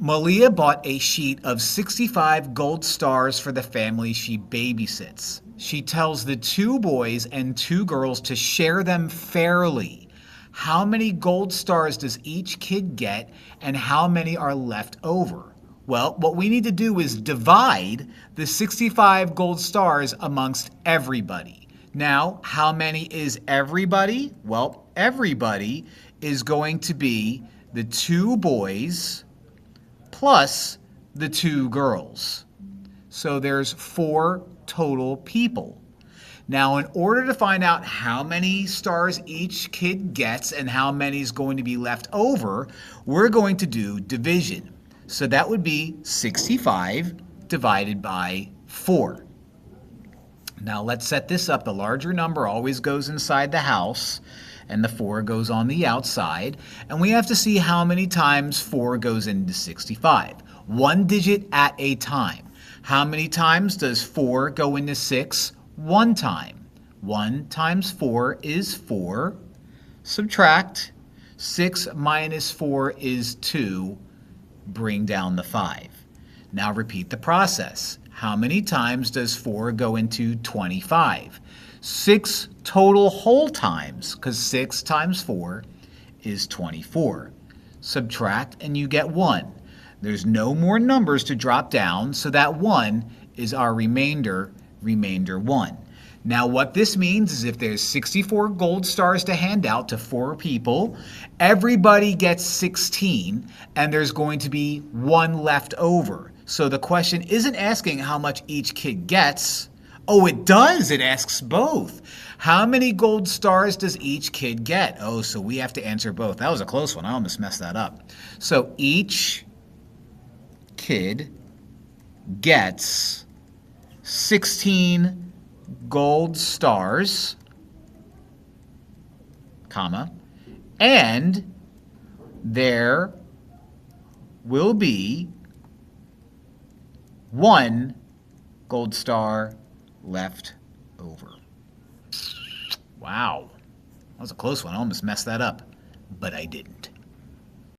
Malia bought a sheet of 65 gold stars for the family she babysits. She tells the 2 boys and 2 girls to share them fairly. How many gold stars does each kid get, and how many are left over? Well, what we need to do is divide the 65 gold stars amongst everybody. Now, how many is everybody? Well, everybody is going to be the 2 boys plus the 2 girls. So there's 4 total people. Now, in order to find out how many stars each kid gets and how many is going to be left over, we're going to do division. So that would be 65 divided by 4. Now let's set this up. The larger number always goes inside the house, and the 4 goes on the outside. And we have to see how many times 4 goes into 65. 1 digit at a time. How many times does 4 go into 6? 1 time. 1 times 4 is 4. Subtract. 6 minus 4 is 2. Bring down the 5. Now repeat the process. How many times does 4 go into 25? 6 total whole times, because 6 times 4 is 24. Subtract and you get 1. There's no more numbers to drop down, so that 1 is our remainder 1. Now what this means is if there's 64 gold stars to hand out to 4 people, everybody gets 16, and there's going to be 1 left over. So the question isn't asking how much each kid gets. Oh, it does. It asks both. How many gold stars does each kid get? Oh, so we have to answer both. That was a close one. I almost messed that up. So each kid gets 16 gold stars, comma, and there will be 1 gold star left over. Wow, that was a close one. I almost messed that up, but I didn't.